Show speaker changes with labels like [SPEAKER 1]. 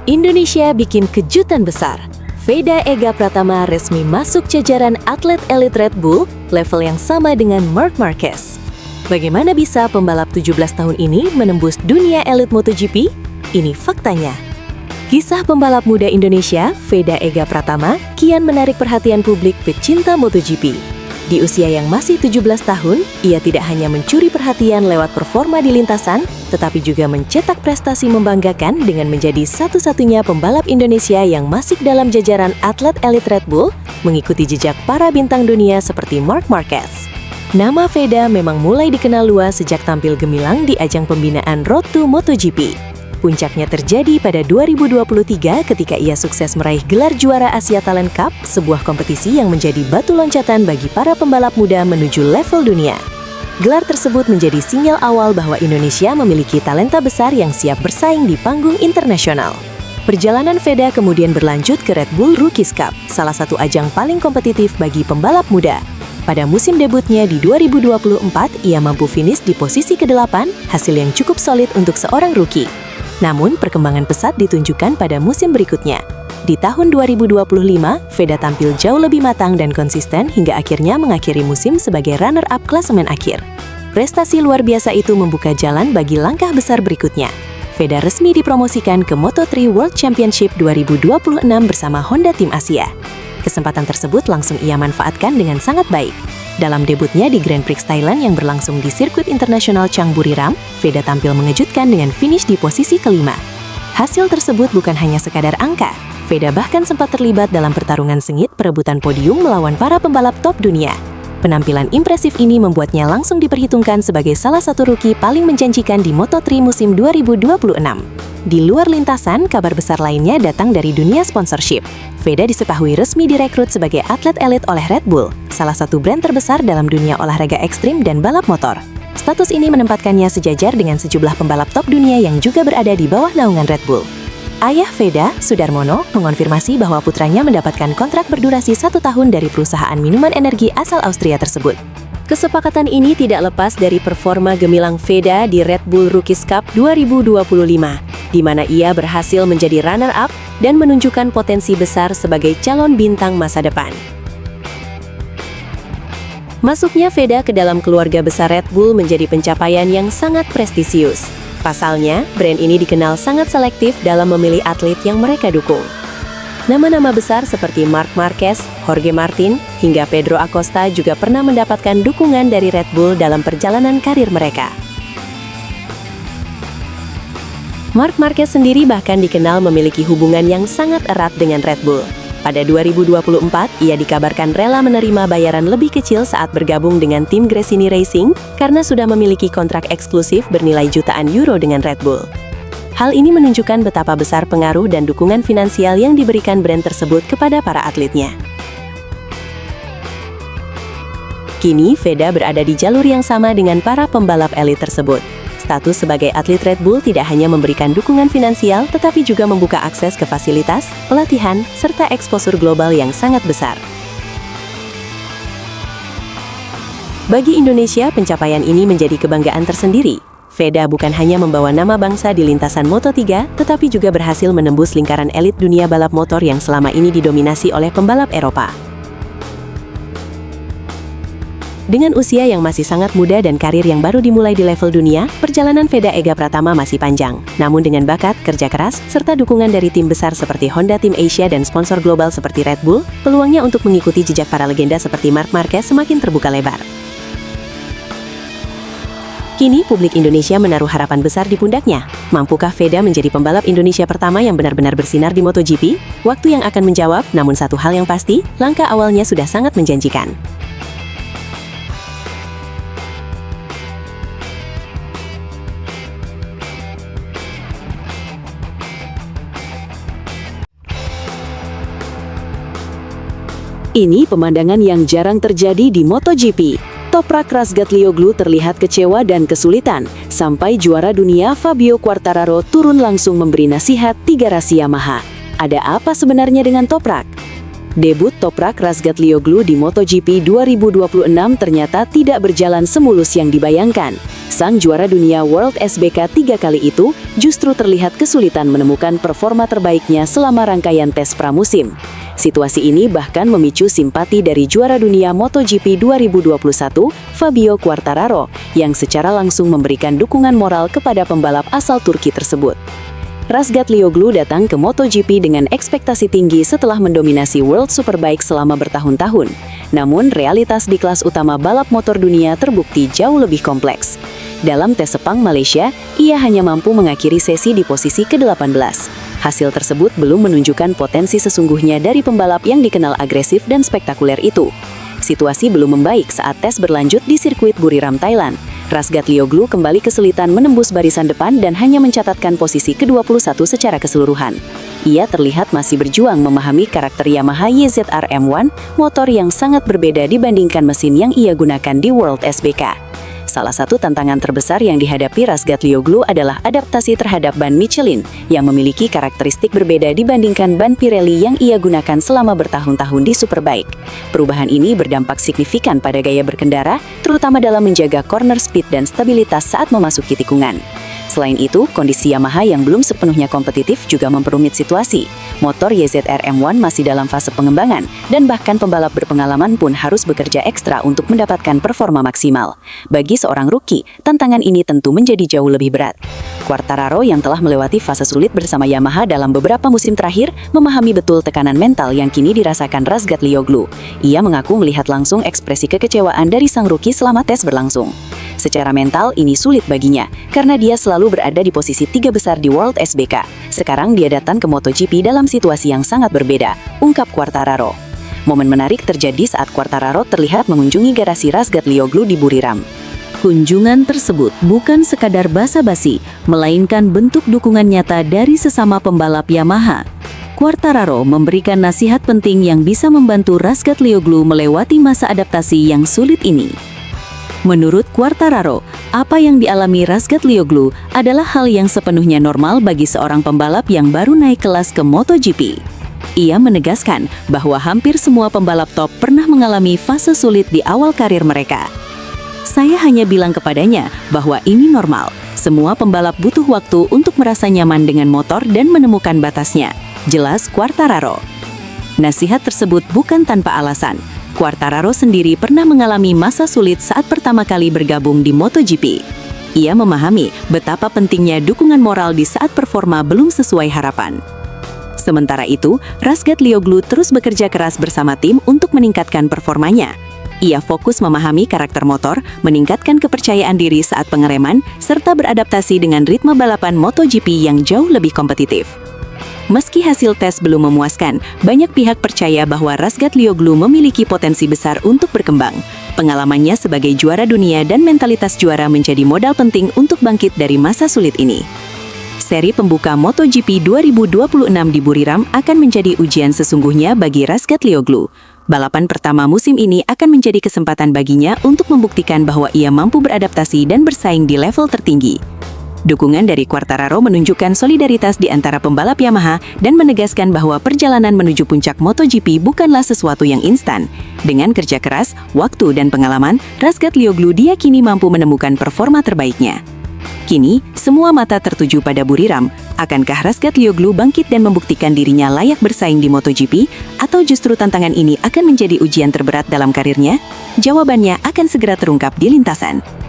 [SPEAKER 1] Indonesia bikin kejutan besar. Veda Ega Pratama resmi masuk jajaran atlet elit Red Bull, level yang sama dengan Marc Marquez. Bagaimana bisa pembalap 17 tahun ini menembus dunia elit MotoGP? Ini faktanya. Kisah pembalap muda Indonesia, Veda Ega Pratama, kian menarik perhatian publik pecinta MotoGP. Di usia yang masih 17 tahun, ia tidak hanya mencuri perhatian lewat performa di lintasan, tetapi juga mencetak prestasi membanggakan dengan menjadi satu-satunya pembalap Indonesia yang masuk dalam jajaran atlet elit Red Bull, mengikuti jejak para bintang dunia seperti Marc Marquez. Nama Veda memang mulai dikenal luas sejak tampil gemilang di ajang pembinaan Road to MotoGP. Puncaknya terjadi pada 2023 ketika ia sukses meraih gelar juara Asia Talent Cup, sebuah kompetisi yang menjadi batu loncatan bagi para pembalap muda menuju level dunia. Gelar tersebut menjadi sinyal awal bahwa Indonesia memiliki talenta besar yang siap bersaing di panggung internasional. Perjalanan Veda kemudian berlanjut ke Red Bull Rookies Cup, salah satu ajang paling kompetitif bagi pembalap muda. Pada musim debutnya di 2024, ia mampu finish di posisi ke-8, hasil yang cukup solid untuk seorang rookie. Namun, perkembangan pesat ditunjukkan pada musim berikutnya. Di tahun 2025, Veda tampil jauh lebih matang dan konsisten hingga akhirnya mengakhiri musim sebagai runner-up klasemen akhir. Prestasi luar biasa itu membuka jalan bagi langkah besar berikutnya. Veda resmi dipromosikan ke Moto3 World Championship 2026 bersama Honda Tim Asia. Kesempatan tersebut langsung ia manfaatkan dengan sangat baik. Dalam debutnya di Grand Prix Thailand yang berlangsung di sirkuit internasional Chang Buriram, Veda tampil mengejutkan dengan finish di posisi ke-5. Hasil tersebut bukan hanya sekadar angka. Veda bahkan sempat terlibat dalam pertarungan sengit perebutan podium melawan para pembalap top dunia. Penampilan impresif ini membuatnya langsung diperhitungkan sebagai salah satu rookie paling menjanjikan di Moto3 musim 2026. Di luar lintasan, kabar besar lainnya datang dari dunia sponsorship. Veda diketahui resmi direkrut sebagai atlet elit oleh Red Bull, salah satu brand terbesar dalam dunia olahraga ekstrim dan balap motor. Status ini menempatkannya sejajar dengan sejumlah pembalap top dunia yang juga berada di bawah naungan Red Bull. Ayah Veda, Sudarmono, mengonfirmasi bahwa putranya mendapatkan kontrak berdurasi 1 tahun dari perusahaan minuman energi asal Austria tersebut. Kesepakatan ini tidak lepas dari performa gemilang Veda di Red Bull Rookies Cup 2025, di mana ia berhasil menjadi runner-up dan menunjukkan potensi besar sebagai calon bintang masa depan. Masuknya Veda ke dalam keluarga besar Red Bull menjadi pencapaian yang sangat prestisius. Pasalnya, brand ini dikenal sangat selektif dalam memilih atlet yang mereka dukung. Nama-nama besar seperti Marc Marquez, Jorge Martin, hingga Pedro Acosta juga pernah mendapatkan dukungan dari Red Bull dalam perjalanan karir mereka. Marc Marquez sendiri bahkan dikenal memiliki hubungan yang sangat erat dengan Red Bull. Pada 2024, ia dikabarkan rela menerima bayaran lebih kecil saat bergabung dengan tim Gresini Racing karena sudah memiliki kontrak eksklusif bernilai jutaan euro dengan Red Bull. Hal ini menunjukkan betapa besar pengaruh dan dukungan finansial yang diberikan brand tersebut kepada para atletnya. Kini, Veda berada di jalur yang sama dengan para pembalap elit tersebut. Status sebagai atlet Red Bull tidak hanya memberikan dukungan finansial, tetapi juga membuka akses ke fasilitas, pelatihan, serta eksposur global yang sangat besar. Bagi Indonesia, pencapaian ini menjadi kebanggaan tersendiri. Veda bukan hanya membawa nama bangsa di lintasan Moto3, tetapi juga berhasil menembus lingkaran elit dunia balap motor yang selama ini didominasi oleh pembalap Eropa. Dengan usia yang masih sangat muda dan karir yang baru dimulai di level dunia, perjalanan Veda Ega Pratama masih panjang. Namun dengan bakat, kerja keras, serta dukungan dari tim besar seperti Honda Tim Asia dan sponsor global seperti Red Bull, peluangnya untuk mengikuti jejak para legenda seperti Marc Marquez semakin terbuka lebar. Kini, publik Indonesia menaruh harapan besar di pundaknya. Mampukah Veda menjadi pembalap Indonesia pertama yang benar-benar bersinar di MotoGP? Waktu yang akan menjawab, namun satu hal yang pasti, langkah awalnya sudah sangat menjanjikan. Ini pemandangan yang jarang terjadi di MotoGP. Toprak Razgatlioglu terlihat kecewa dan kesulitan, sampai juara dunia Fabio Quartararo turun langsung memberi nasihat 3 rasi Yamaha. Ada apa sebenarnya dengan Toprak?
[SPEAKER 2] Debut Toprak Razgatlioglu di MotoGP 2026 ternyata tidak berjalan semulus yang dibayangkan. Sang juara dunia World SBK 3 kali itu justru terlihat kesulitan menemukan performa terbaiknya selama rangkaian tes pramusim. Situasi ini bahkan memicu simpati dari juara dunia MotoGP 2021, Fabio Quartararo, yang secara langsung memberikan dukungan moral kepada pembalap asal Turki tersebut. Razgatlioglu datang ke MotoGP dengan ekspektasi tinggi setelah mendominasi World Superbike selama bertahun-tahun. Namun, realitas di kelas utama balap motor dunia terbukti jauh lebih kompleks. Dalam tes Sepang Malaysia, ia hanya mampu mengakhiri sesi di posisi ke-18. Hasil tersebut belum menunjukkan potensi sesungguhnya dari pembalap yang dikenal agresif dan spektakuler itu. Situasi belum membaik saat tes berlanjut di sirkuit Buriram, Thailand. Razgatlioglu kembali kesulitan menembus barisan depan dan hanya mencatatkan posisi ke-21 secara keseluruhan. Ia terlihat masih berjuang memahami karakter Yamaha YZR M1, motor yang sangat berbeda dibandingkan mesin yang ia gunakan di World SBK. Salah satu tantangan terbesar yang dihadapi Razgatlioglu adalah adaptasi terhadap ban Michelin yang memiliki karakteristik berbeda dibandingkan ban Pirelli yang ia gunakan selama bertahun-tahun di Superbike. Perubahan ini berdampak signifikan pada gaya berkendara, terutama dalam menjaga corner speed dan stabilitas saat memasuki tikungan. Selain itu, kondisi Yamaha yang belum sepenuhnya kompetitif juga memperumit situasi. Motor YZR M1 masih dalam fase pengembangan, dan bahkan pembalap berpengalaman pun harus bekerja ekstra untuk mendapatkan performa maksimal. Bagi seorang rookie, tantangan ini tentu menjadi jauh lebih berat. Quartararo yang telah melewati fase sulit bersama Yamaha dalam beberapa musim terakhir, memahami betul tekanan mental yang kini dirasakan Razgatlioglu. Ia mengaku melihat langsung ekspresi kekecewaan dari sang rookie selama tes berlangsung. Secara mental, ini sulit baginya, karena dia selalu berada di posisi 3 besar di World SBK. Sekarang dia datang ke MotoGP dalam situasi yang sangat berbeda, ungkap Quartararo. Momen menarik terjadi saat Quartararo terlihat mengunjungi garasi Razgatlioglu di Buriram.
[SPEAKER 1] Kunjungan tersebut bukan sekadar basa-basi, melainkan bentuk dukungan nyata dari sesama pembalap Yamaha. Quartararo memberikan nasihat penting yang bisa membantu Razgatlioglu melewati masa adaptasi yang sulit ini. Menurut Quartararo, apa yang dialami Razgatlioglu adalah hal yang sepenuhnya normal bagi seorang pembalap yang baru naik kelas ke MotoGP. Ia menegaskan bahwa hampir semua pembalap top pernah mengalami fase sulit di awal karir mereka. Saya hanya bilang kepadanya bahwa ini normal. Semua pembalap butuh waktu untuk merasa nyaman dengan motor dan menemukan batasnya, jelas Quartararo. Nasihat tersebut bukan tanpa alasan. Quartararo sendiri pernah mengalami masa sulit saat pertama kali bergabung di MotoGP. Ia memahami betapa pentingnya dukungan moral di saat performa belum sesuai harapan. Sementara itu, Razgatlioglu terus bekerja keras bersama tim untuk meningkatkan performanya. Ia fokus memahami karakter motor, meningkatkan kepercayaan diri saat pengereman, serta beradaptasi dengan ritme balapan MotoGP yang jauh lebih kompetitif. Meski hasil tes belum memuaskan, banyak pihak percaya bahwa Razgatlioglu memiliki potensi besar untuk berkembang. Pengalamannya sebagai juara dunia dan mentalitas juara menjadi modal penting untuk bangkit dari masa sulit ini. Seri pembuka MotoGP 2026 di Buriram akan menjadi ujian sesungguhnya bagi Razgatlioglu. Balapan pertama musim ini akan menjadi kesempatan baginya untuk membuktikan bahwa ia mampu beradaptasi dan bersaing di level tertinggi. Dukungan dari Quartararo menunjukkan solidaritas di antara pembalap Yamaha dan menegaskan bahwa perjalanan menuju puncak MotoGP bukanlah sesuatu yang instan. Dengan kerja keras, waktu, dan pengalaman, Razgatlioglu diyakini mampu menemukan performa terbaiknya. Kini, semua mata tertuju pada Buriram. Akankah Razgatlioglu bangkit dan membuktikan dirinya layak bersaing di MotoGP? Atau justru tantangan ini akan menjadi ujian terberat dalam karirnya? Jawabannya akan segera terungkap di lintasan.